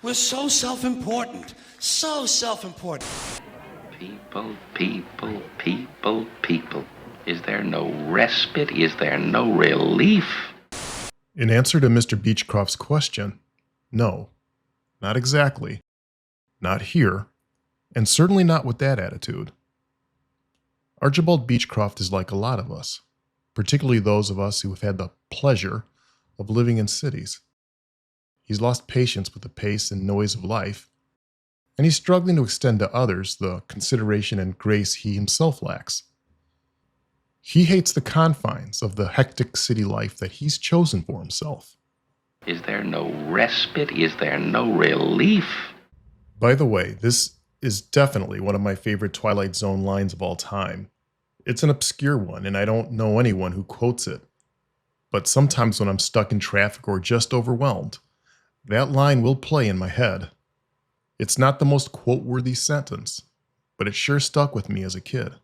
We're so self-important. So self-important. People, people, people, people. Is there no respite? Is there no relief? In answer to Mr. Beechcroft's question, no, not exactly, not here, and certainly not with that attitude. Archibald Beechcroft is like a lot of us, particularly those of us who have had the pleasure of living in cities. He's lost patience with the pace and noise of life, and he's struggling to extend to others the consideration and grace he himself lacks. He hates the confines of the hectic city life that he's chosen for himself. Is there no respite? Is there no relief? By the way, this is definitely one of my favorite Twilight Zone lines of all time. It's an obscure one, and I don't know anyone who quotes it. But sometimes when I'm stuck in traffic or just overwhelmed, that line will play in my head. It's not the most quote-worthy sentence, but it sure stuck with me as a kid.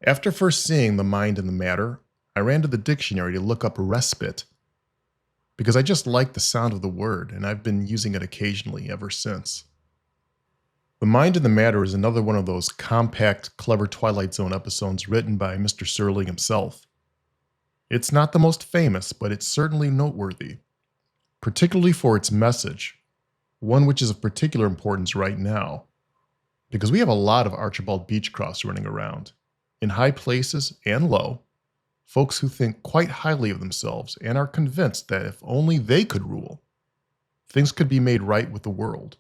After first seeing The Mind and the Matter, I ran to the dictionary to look up respite, because I just like the sound of the word, and I've been using it occasionally ever since. The Mind and the Matter is another one of those compact, clever Twilight Zone episodes written by Mr. Serling himself. It's not the most famous, but it's certainly noteworthy, particularly for its message, one which is of particular importance right now, because we have a lot of Archibald Beechcrofts running around, in high places and low, folks who think quite highly of themselves and are convinced that if only they could rule, things could be made right with the world.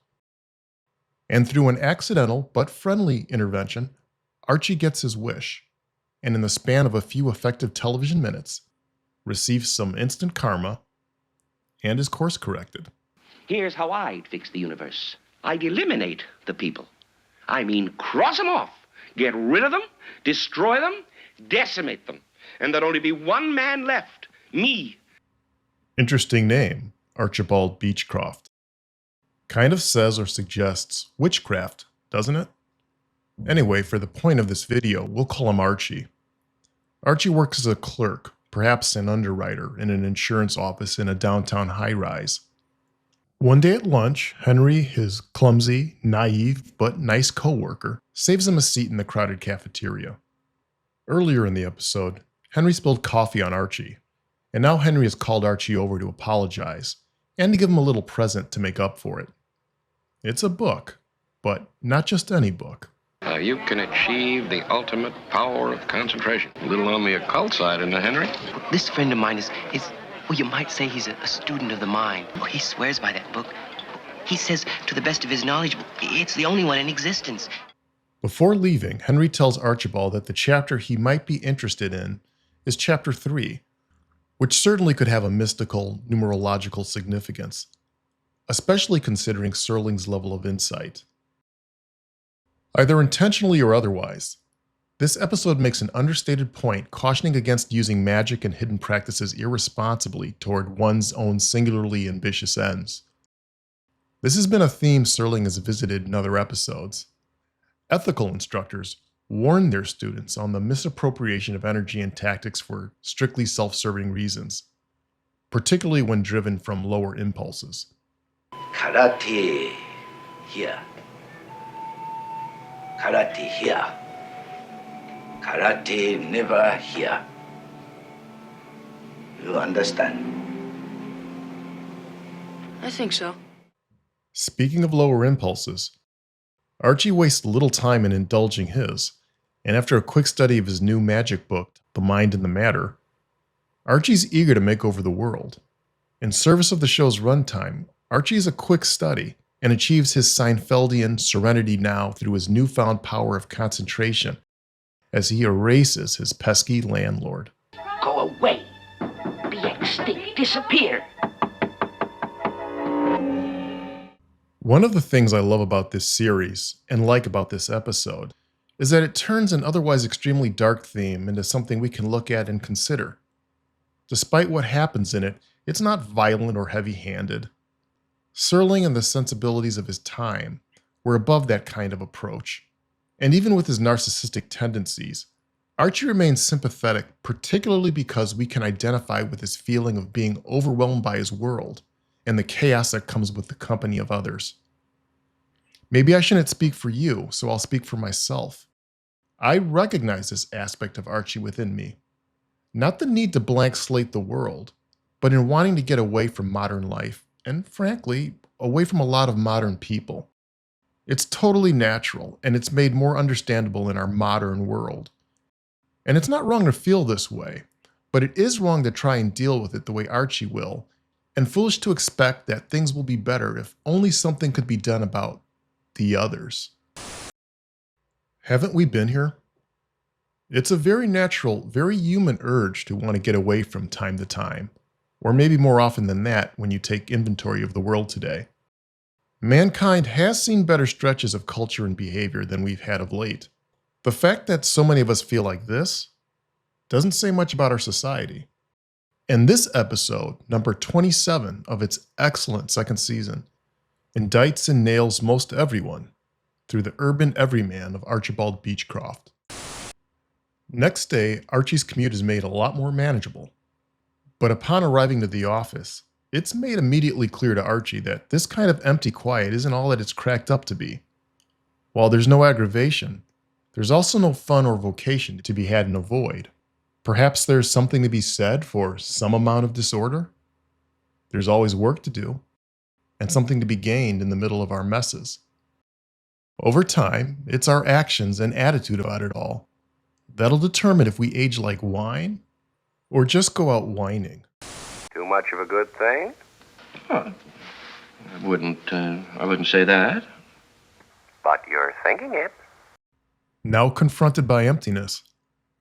And through an accidental but friendly intervention, Archie gets his wish, and in the span of a few effective television minutes, receives some instant karma and is course corrected. Here's how I'd fix the universe. I'd eliminate the people. I mean, cross them off. Get rid of them, destroy them, decimate them. And there'd only be one man left, me. Interesting name, Archibald Beechcroft. Kind of says or suggests witchcraft, doesn't it? Anyway, for the point of this video, we'll call him Archie. Archie works as a clerk, perhaps an underwriter, in an insurance office in a downtown high-rise. One day at lunch, Henry, his clumsy, naive, but nice co-worker, saves him a seat in the crowded cafeteria. Earlier in the episode, Henry spilled coffee on Archie, and now Henry has called Archie over to apologize, and to give him a little present to make up for it. It's a book, but not just any book. You can achieve the ultimate power of concentration. A little on the occult side, isn't it, Henry? This friend of mine is well, you might say he's a student of the mind. Oh, he swears by that book. He says, to the best of his knowledge, it's the only one in existence. Before leaving, Henry tells Archibald that the chapter he might be interested in is Chapter 3, which certainly could have a mystical, numerological significance, especially considering Serling's level of insight. Either intentionally or otherwise, this episode makes an understated point cautioning against using magic and hidden practices irresponsibly toward one's own singularly ambitious ends. This has been a theme Serling has visited in other episodes. Ethical instructors warn their students on the misappropriation of energy and tactics for strictly self-serving reasons, particularly when driven from lower impulses. Karate here. Karate here. Karate never here. You understand? I think so. Speaking of lower impulses, Archie wastes little time in indulging his, and after a quick study of his new magic book, The Mind and the Matter, Archie's eager to make over the world. In service of the show's runtime, Archie is a quick study and achieves his Seinfeldian serenity now through his newfound power of concentration as he erases his pesky landlord. Go away. Be extinct. Disappear. One of the things I love about this series, and like about this episode, is that it turns an otherwise extremely dark theme into something we can look at and consider. Despite what happens in it, it's not violent or heavy-handed. Serling and the sensibilities of his time were above that kind of approach. And even with his narcissistic tendencies, Archie remains sympathetic, particularly because we can identify with his feeling of being overwhelmed by his world and the chaos that comes with the company of others. Maybe I shouldn't speak for you, so I'll speak for myself. I recognize this aspect of Archie within me. Not the need to blank slate the world, but in wanting to get away from modern life, and frankly, away from a lot of modern people. It's totally natural, and it's made more understandable in our modern world. And it's not wrong to feel this way, but it is wrong to try and deal with it the way Archie will, and foolish to expect that things will be better if only something could be done about the others. Haven't we been here? It's a very natural, very human urge to want to get away from time to time, or maybe more often than that when you take inventory of the world today. Mankind has seen better stretches of culture and behavior than we've had of late. The fact that so many of us feel like this doesn't say much about our society. And this episode, number 27 of its excellent second season, indicts and nails most everyone through the urban everyman of Archibald Beechcroft. Next day, Archie's commute is made a lot more manageable. But upon arriving to the office, it's made immediately clear to Archie that this kind of empty quiet isn't all that it's cracked up to be. While there's no aggravation, there's also no fun or vocation to be had in a void. Perhaps there's something to be said for some amount of disorder? There's always work to do, and something to be gained in the middle of our messes. Over time, it's our actions and attitude about it all that'll determine if we age like wine or just go out whining. Too much of a good thing? Oh, I wouldn't say that. But you're thinking it. Now confronted by emptiness,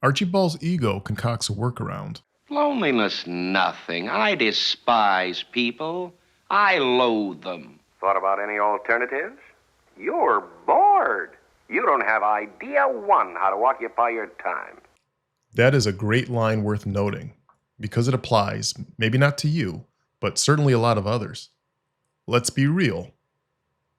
Archibald's ego concocts a workaround. Loneliness, nothing. I despise people. I loathe them. Thought about any alternatives? You're bored. You don't have idea one how to occupy your time. That is a great line worth noting, because it applies, maybe not to you, but certainly a lot of others. Let's be real.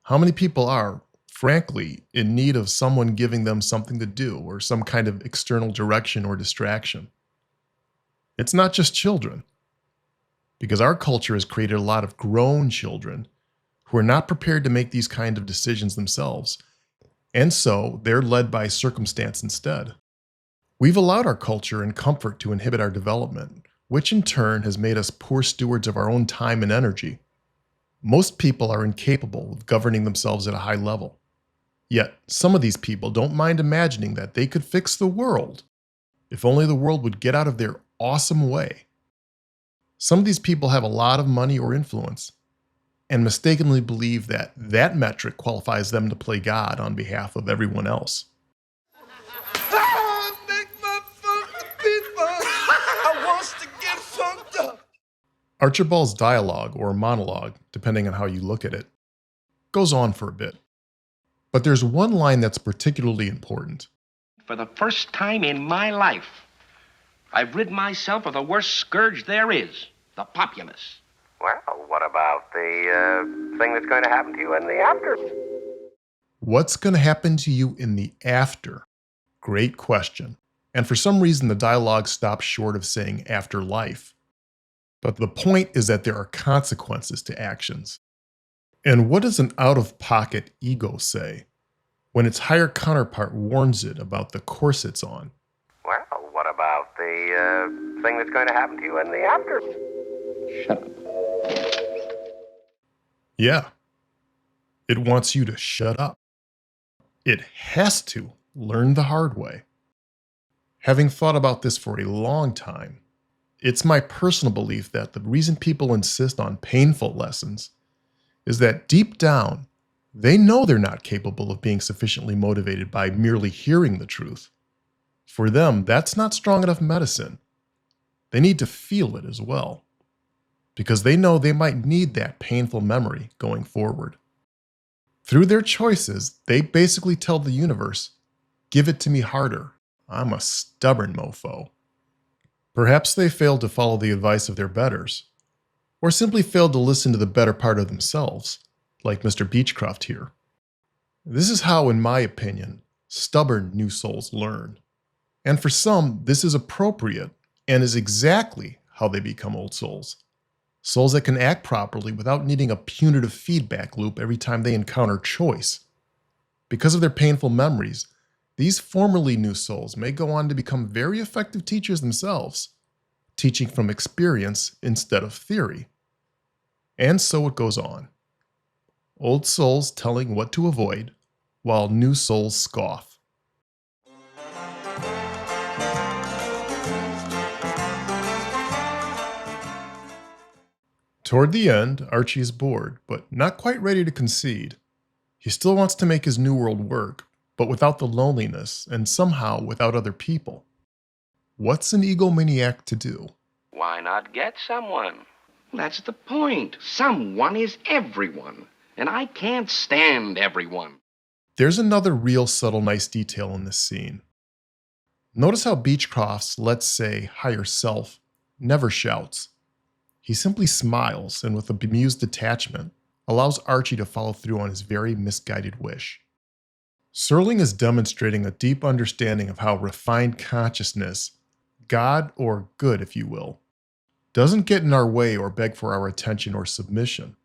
How many people are, frankly, in need of someone giving them something to do or some kind of external direction or distraction? It's not just children, because our culture has created a lot of grown children who are not prepared to make these kind of decisions themselves, and so they're led by circumstance instead. We've allowed our culture and comfort to inhibit our development, which in turn has made us poor stewards of our own time and energy. Most people are incapable of governing themselves at a high level. Yet, some of these people don't mind imagining that they could fix the world if only the world would get out of their awesome way. Some of these people have a lot of money or influence and mistakenly believe that that metric qualifies them to play God on behalf of everyone else. Archibald's dialogue, or monologue, depending on how you look at it, goes on for a bit. But there's one line that's particularly important. For the first time in my life, I've rid myself of the worst scourge there is, the populace. Well, what about the thing that's going to happen to you in the after? What's going to happen to you in the after? Great question. And for some reason, the dialogue stops short of saying afterlife. But the point is that there are consequences to actions. And what does an out-of-pocket ego say when its higher counterpart warns it about the course it's on? Well, what about the thing that's going to happen to you in the after? Shut up. Yeah. It wants you to shut up. It has to learn the hard way. Having thought about this for a long time, it's my personal belief that the reason people insist on painful lessons is that deep down, they know they're not capable of being sufficiently motivated by merely hearing the truth. For them, that's not strong enough medicine. They need to feel it as well, because they know they might need that painful memory going forward. Through their choices, they basically tell the universe, "Give it to me harder. I'm a stubborn mofo." Perhaps they failed to follow the advice of their betters, or simply failed to listen to the better part of themselves, like Mr. Beechcroft here. This is how, in my opinion, stubborn new souls learn. And for some, this is appropriate and is exactly how they become old souls. Souls that can act properly without needing a punitive feedback loop every time they encounter choice. Because of their painful memories, these formerly new souls may go on to become very effective teachers themselves, teaching from experience instead of theory. And so it goes on. Old souls telling what to avoid, while new souls scoff. Toward the end, Archie is bored, but not quite ready to concede. He still wants to make his new world work, but without the loneliness and somehow without other people. What's an egomaniac to do? Why not get someone? That's the point. Someone is everyone, and I can't stand everyone. There's another real subtle nice detail in this scene. Notice how Beechcroft's, let's say, higher self never shouts. He simply smiles and with a bemused detachment allows Archie to follow through on his very misguided wish. Serling is demonstrating a deep understanding of how refined consciousness, God or good if you will, doesn't get in our way or beg for our attention or submission.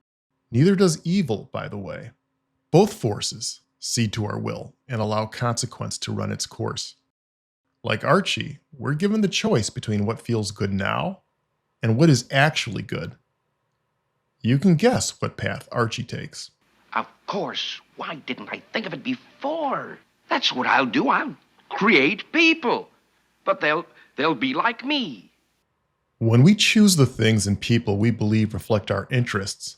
Neither does evil, by the way. Both forces cede to our will and allow consequence to run its course. Like Archie, we're given the choice between what feels good now and what is actually good. You can guess what path Archie takes. Of course. Why didn't I think of it before? That's what I'll do. I'll create people. But they'll be like me. When we choose the things and people we believe reflect our interests,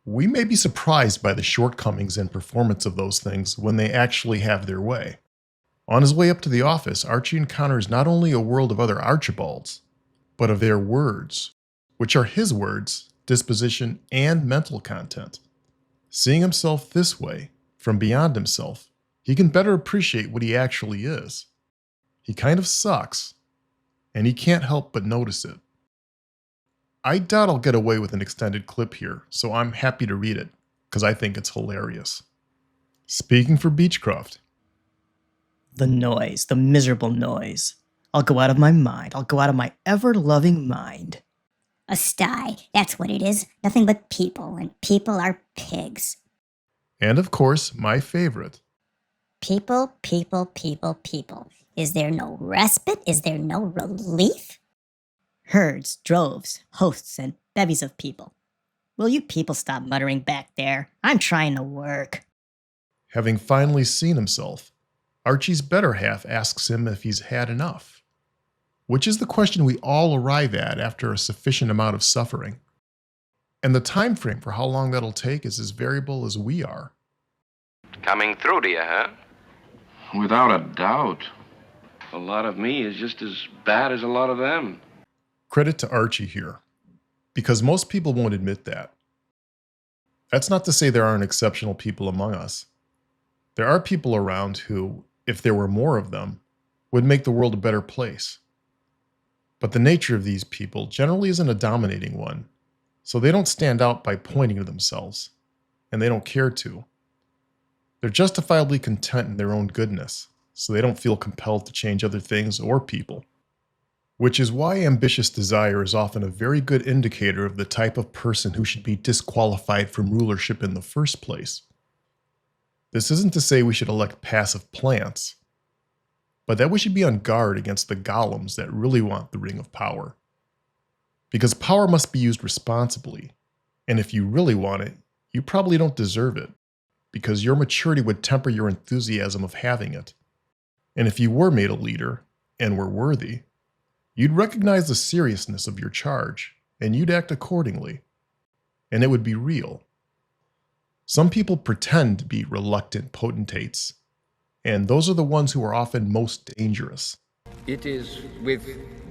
we may be surprised by the shortcomings and performance of those things when they actually have their way. On his way up to the office, Archie encounters not only a world of other Archibalds, but of their words, which are his words, disposition, and mental content. Seeing himself this way, from beyond himself, he can better appreciate what he actually is. He kind of sucks, and he can't help but notice it. I doubt I'll get away with an extended clip here, so I'm happy to read it, because I think it's hilarious. Speaking for Beechcroft. The noise, the miserable noise. I'll go out of my mind. I'll go out of my ever-loving mind. A sty, that's what it is. Nothing but people, and people are pigs. And of course, my favorite. People, people, people, people. Is there no respite? Is there no relief? Herds, droves, hosts, and bevies of people. Will you people stop muttering back there? I'm trying to work. Having finally seen himself, Archie's better half asks him if he's had enough, which is the question we all arrive at after a sufficient amount of suffering. And the time frame for how long that'll take is as variable as we are. Coming through to you, huh? Without a doubt. A lot of me is just as bad as a lot of them. Credit to Archie here, because most people won't admit that. That's not to say there aren't exceptional people among us. There are people around who, if there were more of them, would make the world a better place. But the nature of these people generally isn't a dominating one, so they don't stand out by pointing to themselves, and they don't care to. They're justifiably content in their own goodness, so they don't feel compelled to change other things or people. Which is why ambitious desire is often a very good indicator of the type of person who should be disqualified from rulership in the first place. This isn't to say we should elect passive plants, but that we should be on guard against the golems that really want the ring of power. Because power must be used responsibly, and if you really want it, you probably don't deserve it, because your maturity would temper your enthusiasm of having it. And if you were made a leader, and were worthy, you'd recognize the seriousness of your charge, and you'd act accordingly. And it would be real. Some people pretend to be reluctant potentates, and those are the ones who are often most dangerous. It is with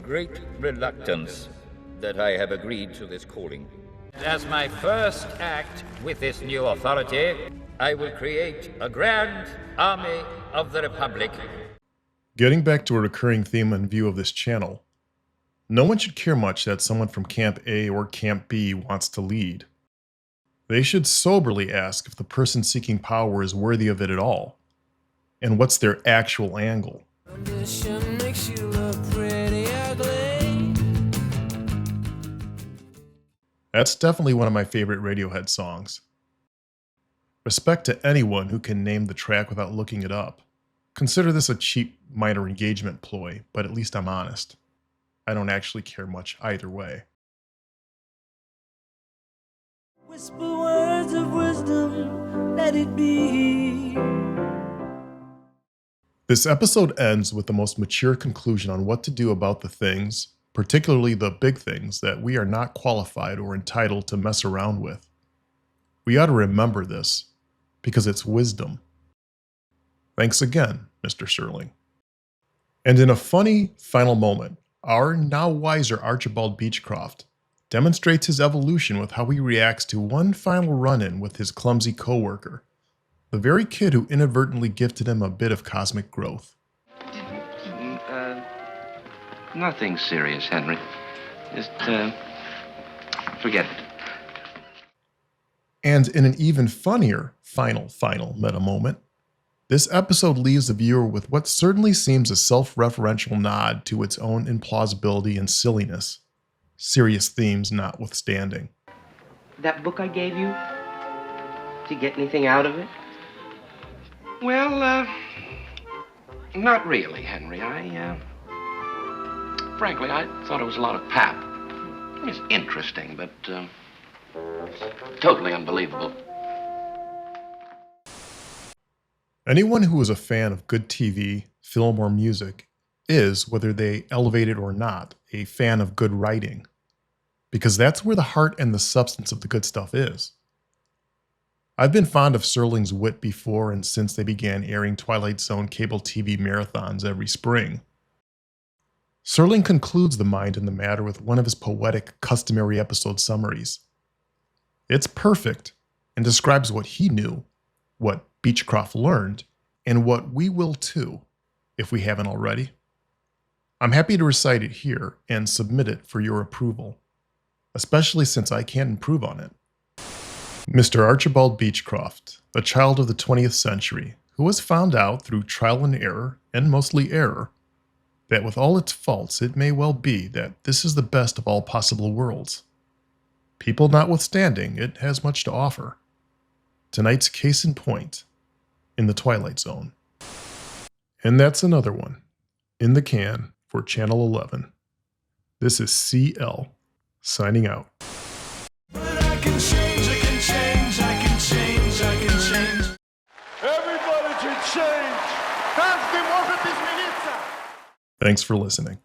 great reluctance that I have agreed to this calling. As my first act with this new authority, I will create a grand army of the Republic. Getting back to a recurring theme in view of this channel, no one should care much that someone from Camp A or Camp B wants to lead. They should soberly ask if the person seeking power is worthy of it at all, and what's their actual angle. That's definitely one of my favorite Radiohead songs. Respect to anyone who can name the track without looking it up. Consider this a cheap minor engagement ploy, but at least I'm honest. I don't actually care much either way. Whisper words of wisdom, let it be. This episode ends with the most mature conclusion on what to do about the things, particularly the big things, that we are not qualified or entitled to mess around with. We ought to remember this, because it's wisdom. Thanks again, Mr. Serling. And in a funny final moment, our now wiser Archibald Beechcroft demonstrates his evolution with how he reacts to one final run-in with his clumsy coworker, the very kid who inadvertently gifted him a bit of cosmic growth. Nothing serious, Henry. Just, forget it. And in an even funnier final meta moment, this episode leaves the viewer with what certainly seems a self-referential nod to its own implausibility and silliness, serious themes notwithstanding. That book I gave you? Did you get anything out of it? Well, not really, Henry. Frankly, I thought it was a lot of pap. It's interesting, but, totally unbelievable. Anyone who is a fan of good TV, film, or music is, whether they elevate it or not, a fan of good writing. Because that's where the heart and the substance of the good stuff is. I've been fond of Serling's wit before and since they began airing Twilight Zone cable TV marathons every spring. Serling concludes the mind in the matter with one of his poetic, customary episode summaries. It's perfect and describes what he knew, what Beechcroft learned, and what we will too, if we haven't already. I'm happy to recite it here and submit it for your approval, especially since I can't improve on it. Mr. Archibald Beechcroft, a child of the 20th century, who has found out through trial and error, and mostly error, that with all its faults it may well be that this is the best of all possible worlds. People notwithstanding, it has much to offer. Tonight's case in point, in the Twilight Zone. And that's another one, in the can for Channel 11. This is CL, signing out. Everybody should change. Thanks for listening.